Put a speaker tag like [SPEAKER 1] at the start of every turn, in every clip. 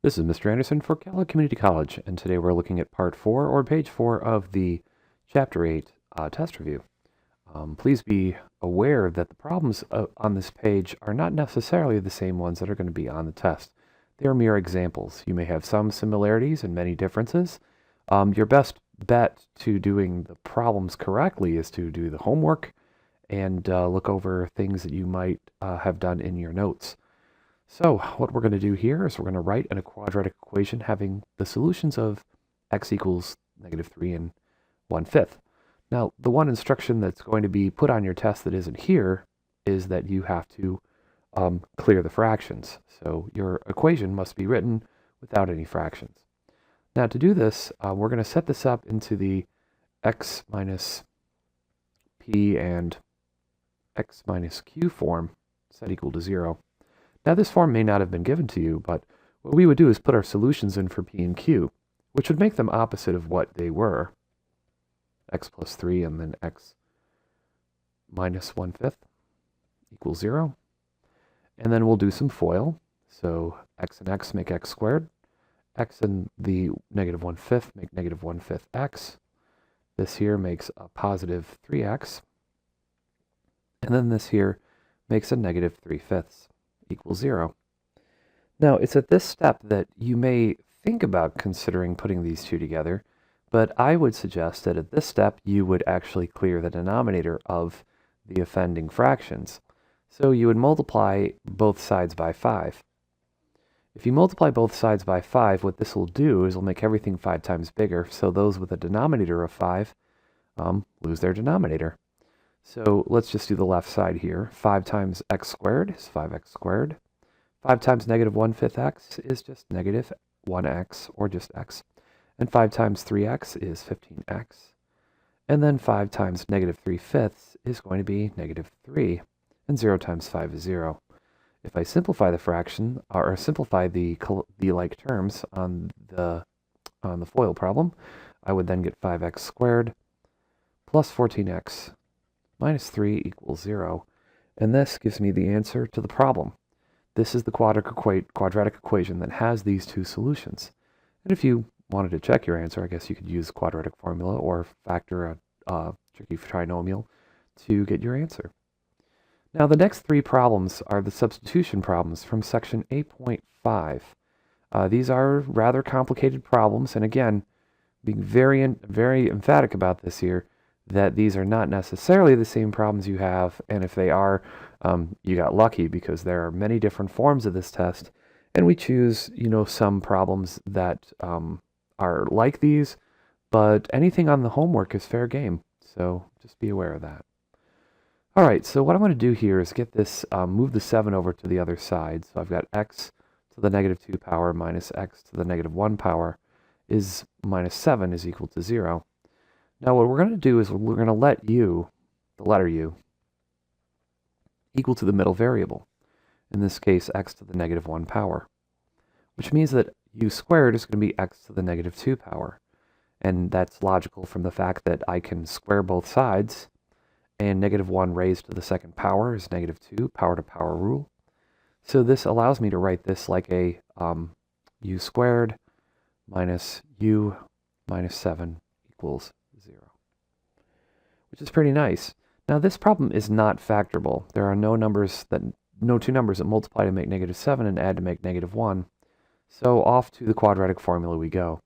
[SPEAKER 1] This is Mr. Anderson for Calla Community College, and today we're looking at Part 4, or Page 4, of the Chapter 8 test review. Please be aware that the problems on this page are not necessarily the same ones that are going to be on the test. They are mere examples. You may have some similarities and many differences. Your best bet to doing the problems correctly is to do the homework and look over things that you might have done in your notes. So what we're going to do here is we're going to write in a quadratic equation having the solutions of x equals -3 and 1/5. Now, the one instruction that's going to be put on your test that isn't here is that you have to clear the fractions. So your equation must be written without any fractions. Now, to do this, we're going to set this up into the x minus p and x minus q form set equal to 0. Now, this form may not have been given to you, but what we would do is put our solutions in for p and q, which would make them opposite of what they were. X plus 3 and then x minus 1/5 equals 0. And then we'll do some FOIL. So x and x make x squared. X and the -1/5 make -1/5 x. This here makes a positive 3x. And then this here makes a -3/5 equals 0. Now, it's at this step that you may think about considering putting these two together, but I would suggest that at this step you would actually clear the denominator of the offending fractions. So you would multiply both sides by 5. If you multiply both sides by 5, what this will do is it'll make everything 5 times bigger, so those with a denominator of 5 lose their denominator. So let's just do the left side here. 5 times x squared is 5x squared. 5 times -1/5 x is just -1x, or just x. And 5 times 3x is 15x. And then 5 times -3/5 is going to be -3. And 0 times 5 is 0. If I simplify the fraction, or simplify the like terms on the FOIL problem, I would then get 5x squared plus 14x minus 3 equals 0. And this gives me the answer to the problem. This is the quadratic equation that has these two solutions. And if you wanted to check your answer, I guess you could use quadratic formula or factor a tricky trinomial to get your answer. Now, the next three problems are the substitution problems from section 8.5. These are rather complicated problems, and again, being very emphatic about this here, that these are not necessarily the same problems you have, and if they are, you got lucky because there are many different forms of this test, and we choose, some problems that are like these, but anything on the homework is fair game, so just be aware of that. All right, so what I'm going to do here is get this, move the 7 over to the other side, so I've got x to the -2 power minus x to the -1 power is minus 7 is equal to 0. Now what we're going to do is we're going to let u, the letter u, equal to the middle variable. In this case, x to the -1 power, which means that u squared is going to be x to the -2 power. And that's logical from the fact that I can square both sides, and -1 raised to the second power is -2, power to power rule. So this allows me to write this like a u squared minus u minus 7 equals 0, which is pretty nice. Now, this problem is not factorable. There are no two numbers that multiply to make -7 and add to make -1. So off to the quadratic formula we go.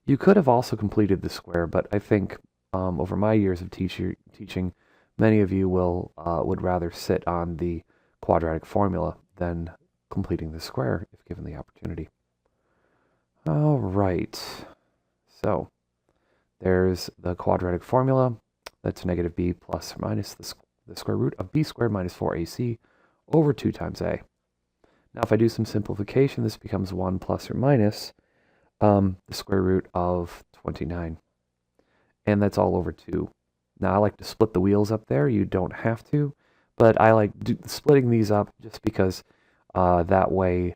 [SPEAKER 1] You could have also completed the square, but I think over my years of teaching, many of you would rather sit on the quadratic formula than completing the square if given the opportunity. All right. So there's the quadratic formula. That's -b plus or minus the square root of b squared minus 4ac over 2 times a. Now, if I do some simplification, this becomes 1 plus or minus the square root of 29. And that's all over 2. Now, I like to split the wheels up there. You don't have to, but I like splitting these up just because that way,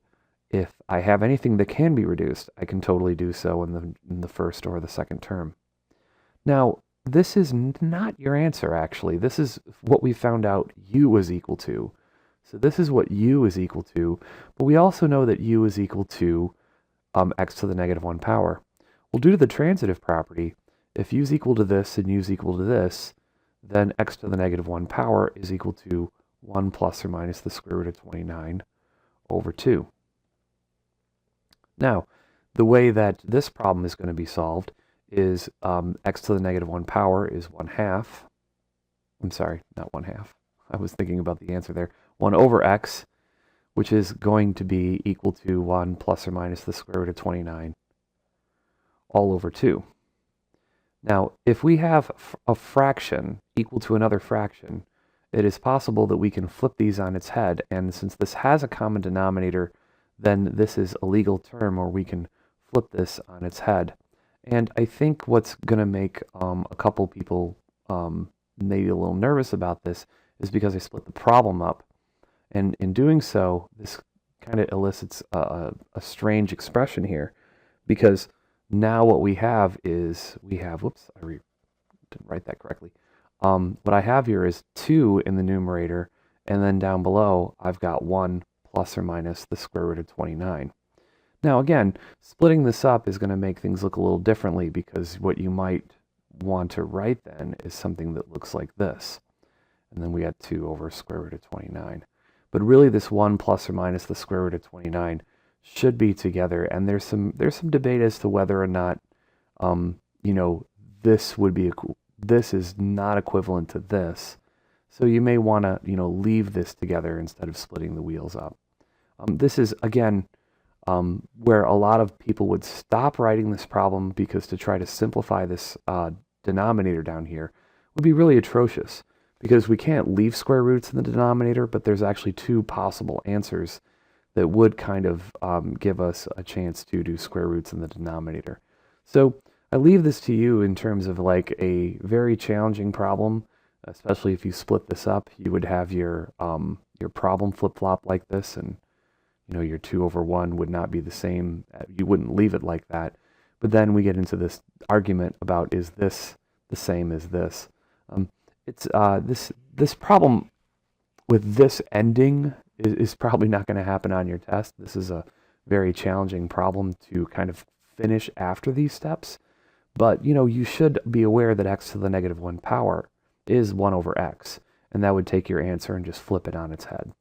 [SPEAKER 1] if I have anything that can be reduced, I can totally do so in the first or the second term. Now, this is not your answer, actually. This is what we found out u is equal to. So this is what u is equal to, but we also know that u is equal to x to the negative 1 power. Well, due to the transitive property, if u is equal to this and u is equal to this, then x to the negative 1 power is equal to 1 plus or minus the square root of 29 over 2. Now, the way that this problem is going to be solved is x to the negative 1 power is 1/2. I'm sorry, not 1/2. I was thinking about the answer there. 1 over x, which is going to be equal to 1 plus or minus the square root of 29 all over 2. Now, if we have a fraction equal to another fraction, it is possible that we can flip these on its head, and since this has a common denominator, then this is a legal term where we can flip this on its head. And I think what's going to make a couple people maybe a little nervous about this is because I split the problem up. And in doing so, this kind of elicits a strange expression here, because now what we have is, whoops, I didn't write that correctly. What I have here is 2 in the numerator, and then down below, I've got 1 plus or minus the square root of 29. Now again, splitting this up is going to make things look a little differently, because what you might want to write then is something that looks like this. And then we got 2 over square root of 29. But really this 1 plus or minus the square root of 29 should be together, and there's some debate as to whether or not this is not equivalent to this. So you may want to leave this together instead of splitting the wheels up. This is again where a lot of people would stop writing this problem, because to try to simplify this denominator down here would be really atrocious, because we can't leave square roots in the denominator, but there's actually 2 possible answers that would kind of give us a chance to do square roots in the denominator. So I leave this to you in terms of like a very challenging problem, especially if you split this up. You would have your problem flip-flop like this, and your 2 over 1 would not be the same. You wouldn't leave it like that. But then we get into this argument about, is this the same as this? This problem with this ending is probably not going to happen on your test. This is a very challenging problem to kind of finish after these steps. But you should be aware that x to the negative 1 power is 1 over x, and that would take your answer and just flip it on its head.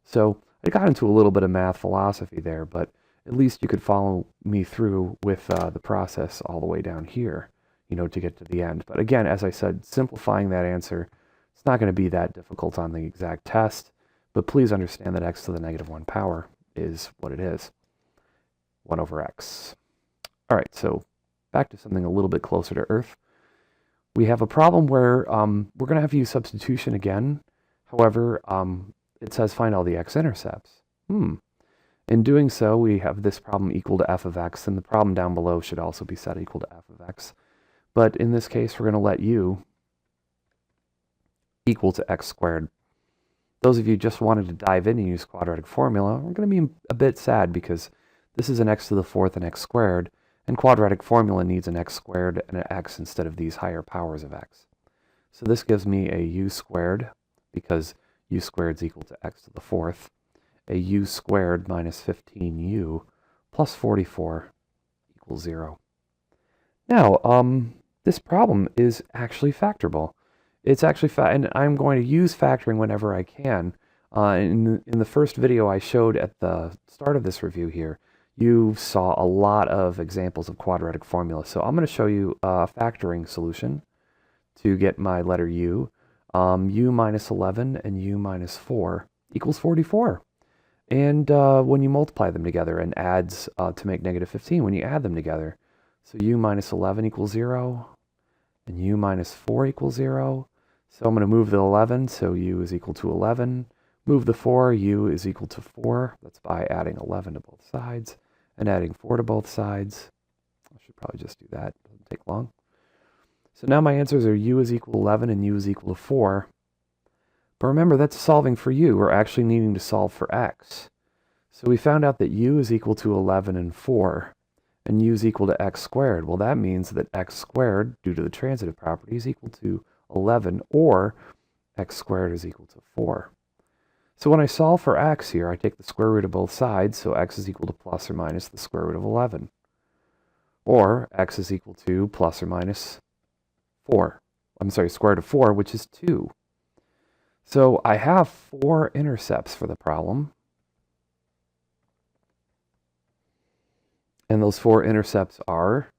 [SPEAKER 1] So I got into a little bit of math philosophy there, but at least you could follow me through with the process all the way down here, to get to the end. But again, as I said, simplifying that answer, it's not going to be that difficult on the exact test, but please understand that x to the negative 1 power is what it is, 1 over x. All right, so back to something a little bit closer to Earth. We have a problem where we're going to have to use substitution again. However, it says find all the x-intercepts. In doing so, we have this problem equal to f of x, and the problem down below should also be set equal to f of x. But in this case, we're going to let u equal to x squared. Those of you who just wanted to dive in and use quadratic formula, we're going to be a bit sad, because this is an x to the 4th and x squared, and quadratic formula needs an x squared and an x instead of these higher powers of x. So this gives me a u squared, because u squared is equal to x to the 4th, a u squared minus 15u plus 44 equals 0. Now, this problem is actually factorable. It's actually, and I'm going to use factoring whenever I can. In the first video I showed at the start of this review here, you saw a lot of examples of quadratic formulas. So I'm going to show you a factoring solution to get my letter u. U minus 11 and u minus 4 equals 44. And when you multiply them together, and adds to make negative 15 when you add them together. So u minus 11 equals 0, and u minus 4 equals 0. So I'm going to move the 11, so u is equal to 11. Move the 4, u is equal to 4. That's by adding 11 to both sides, and adding 4 to both sides. I should probably just do that. Doesn't take long. So now my answers are u is equal to 11 and u is equal to 4. But remember, that's solving for u. We're actually needing to solve for x. So we found out that u is equal to 11 and 4, and u is equal to x squared. Well, that means that x squared, due to the transitive property, is equal to 11, or x squared is equal to 4. So when I solve for x here, I take the square root of both sides, so x is equal to plus or minus the square root of 11. Or x is equal to plus or minus 4. I'm sorry, square root of 4, which is 2. So I have 4 intercepts for the problem. And those 4 intercepts are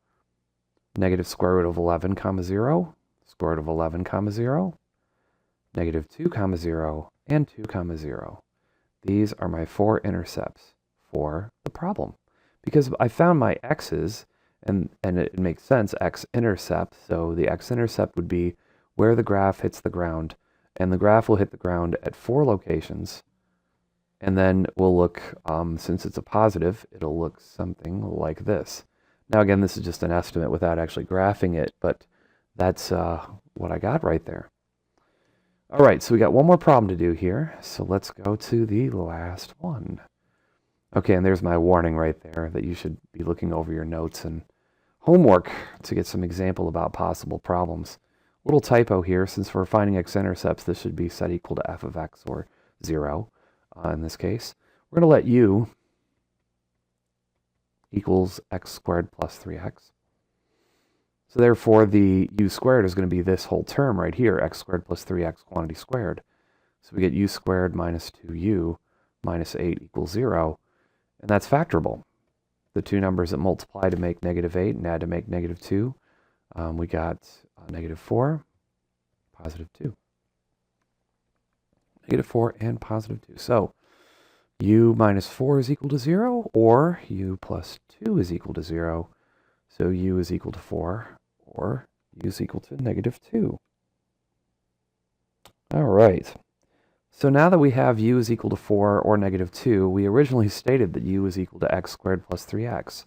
[SPEAKER 1] negative square root of 11 comma 0, square root of 11 comma 0, negative 2 comma 0, and 2 comma 0. These are my 4 intercepts for the problem. Because I found my x's, and it makes sense, x-intercept, so the x-intercept would be where the graph hits the ground, and the graph will hit the ground at 4 locations, and then we'll look, since it's a positive, it'll look something like this. Now again, this is just an estimate without actually graphing it, but that's what I got right there. All right, so we got one more problem to do here, so let's go to the last one. Okay, and there's my warning right there that you should be looking over your notes and homework to get some example about possible problems. Little typo here, since we're finding x-intercepts, this should be set equal to f of x, or 0 in this case. We're going to let u equals x squared plus 3x. So therefore, the u squared is going to be this whole term right here, x squared plus 3x quantity squared. So we get u squared minus 2u minus 8 equals 0, and that's factorable. The two numbers that multiply to make negative 8 and add to make negative 2, we got negative 4, positive 2. Negative 4 and positive 2. So u minus 4 is equal to 0, or u plus 2 is equal to 0. So u is equal to 4, or u is equal to negative 2. All right. So now that we have u is equal to 4 or negative 2, we originally stated that u is equal to x squared plus 3x.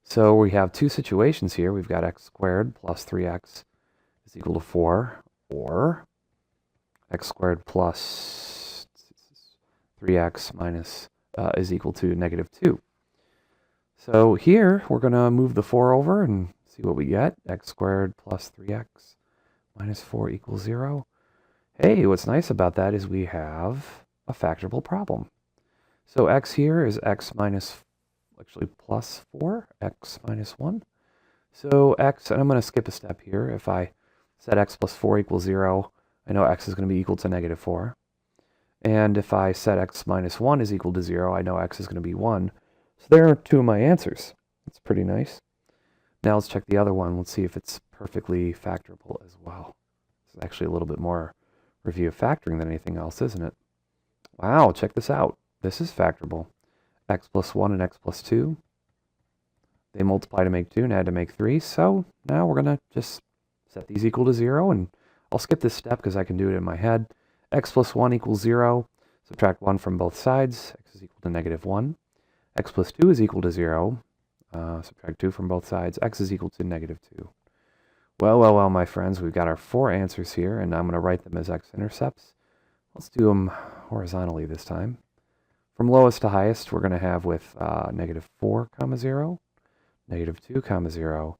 [SPEAKER 1] So we have two situations here. We've got x squared plus 3x is equal to 4, or x squared plus 3x minus is equal to negative 2. So here we're going to move the 4 over and see what we get. X squared plus 3x minus 4 equals 0. Hey, what's nice about that is we have a factorable problem. So x here is x minus, actually plus 4, x minus 1. So x, and I'm going to skip a step here. If I set x plus 4 equals 0, I know x is going to be equal to negative 4. And if I set x minus 1 is equal to 0, I know x is going to be 1. So there are two of my answers. That's pretty nice. Now let's check the other one. Let's see if it's perfectly factorable as well. This is actually a little bit more review of factoring than anything else, isn't it? Wow, check this out. This is factorable. X plus 1 and x plus 2. They multiply to make 2 and add to make 3. So now we're going to just set these equal to 0. And I'll skip this step because I can do it in my head. X plus 1 equals 0. Subtract 1 from both sides. X is equal to negative 1. X plus 2 is equal to 0. Subtract 2 from both sides. X is equal to negative 2. Well, my friends, we've got our 4 answers here, and I'm going to write them as x-intercepts. Let's do them horizontally this time. From lowest to highest, we're going to have with negative 4 comma 0, negative 2 comma 0,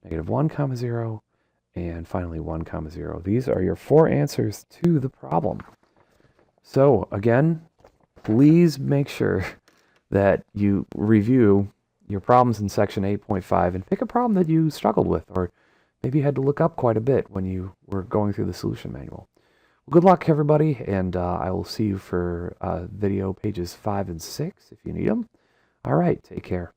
[SPEAKER 1] negative 1 comma 0, and finally 1 comma 0. These are your 4 answers to the problem. So again, please make sure that you review your problems in section 8.5 and pick a problem that you struggled with, or maybe you had to look up quite a bit when you were going through the solution manual. Well, good luck, everybody, and I will see you for video pages 5 and 6 if you need them. All right, take care.